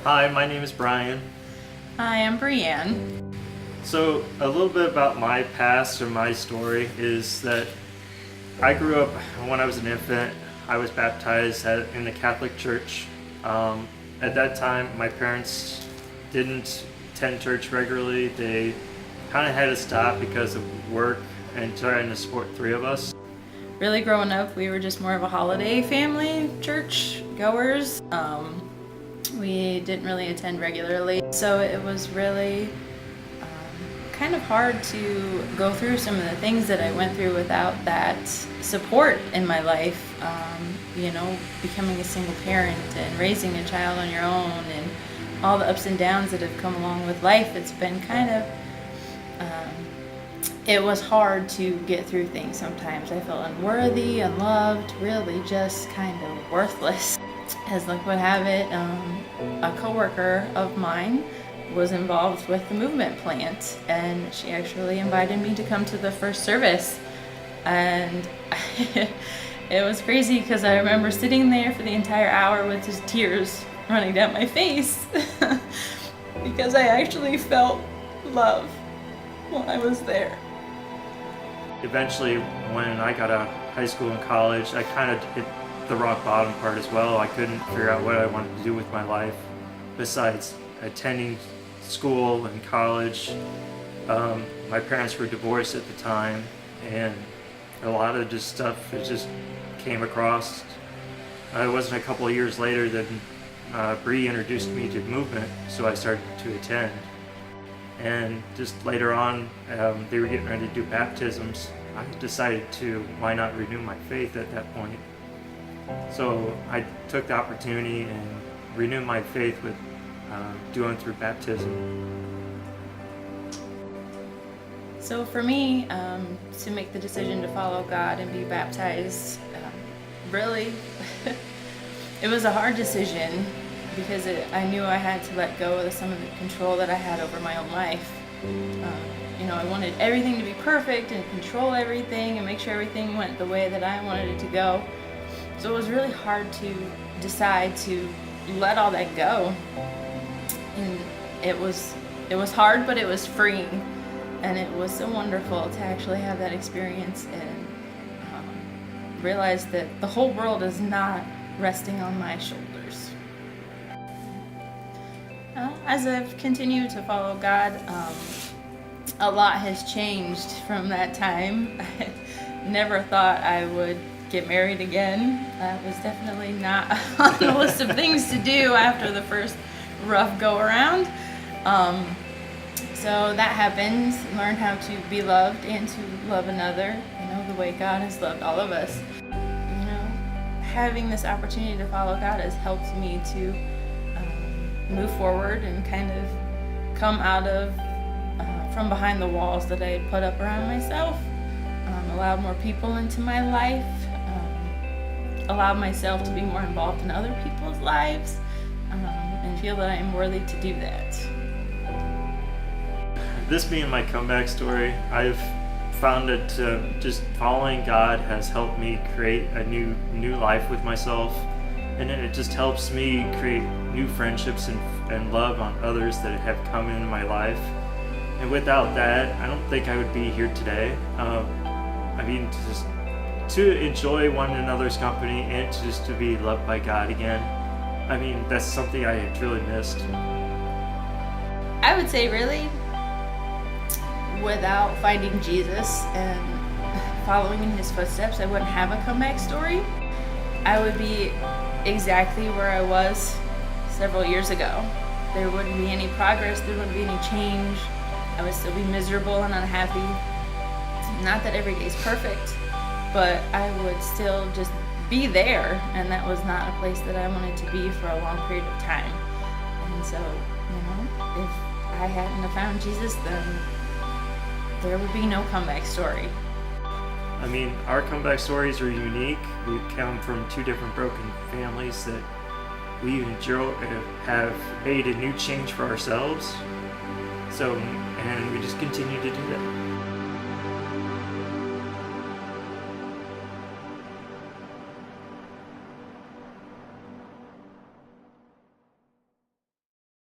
Hi, my name is Brian. Hi, I'm Brienne. So, a little bit about my past or my story is that I grew up when I was an infant. I was baptized in the Catholic Church. At that time, my parents didn't attend church regularly. They kind of had to stop because of work and trying to support three of us. Really, growing up, we were just more of a holiday family, church goers. We didn't really attend regularly, so it was really kind of hard to go through some of the things that I went through without that support in my life. Becoming a single parent and raising a child on your own and all the ups and downs that have come along with life. It's been it was hard to get through things sometimes. I felt unworthy, unloved, really just kind of worthless. As luck would have it, a coworker of mine was involved with the movement plant, and she actually invited me to come to the first service. And it was crazy because I remember sitting there for the entire hour with just tears running down my face because I actually felt love while I was there. Eventually, when I got out of high school and college, I kind of hit the rock bottom part as well. I couldn't figure out what I wanted to do with my life besides attending school and college. My parents were divorced at the time, and a lot of just stuff that just came across. It wasn't a couple of years later that Bree introduced me to movement, so I started to attend. And just later on, they were getting ready to do baptisms. I decided to, why not renew my faith at that point? So I took the opportunity and renewed my faith with doing through baptism. So for me, to make the decision to follow God and be baptized, really, it was a hard decision because I knew I had to let go of some of the control that I had over my own life. I wanted everything to be perfect and control everything and make sure everything went the way that I wanted it to go. So it was really hard to decide to let all that go. And it was hard, but it was freeing. And it was so wonderful to actually have that experience and realize that the whole world is not resting on my shoulders. As I've continued to follow God, a lot has changed from that time. I never thought I would get married again. That was definitely not on the list of things to do after the first rough go around. So that happened. Learned how to be loved and to love another, the way God has loved all of us. Having this opportunity to follow God has helped me to move forward and kind of come out of from behind the walls that I had put up around myself. Allowed more people into my life. Allowed myself to be more involved in other people's lives, and feel that I am worthy to do that. This being my comeback story, I've found that just following God has helped me create a new life with myself, and then it just helps me create new friendships and love on others that have come into my life. And without that, I don't think I would be here today. To enjoy one another's company and to be loved by God again. That's something I had truly missed. I would say really, without finding Jesus and following in his footsteps, I wouldn't have a comeback story. I would be exactly where I was several years ago. There wouldn't be any progress, there wouldn't be any change. I would still be miserable and unhappy. Not that every day is perfect, but I would still just be there, and that was not a place that I wanted to be for a long period of time. And so, if I hadn't have found Jesus, then there would be no comeback story. Our comeback stories are unique. We come from two different broken families that we have made a new change for ourselves. And we just continue to do that.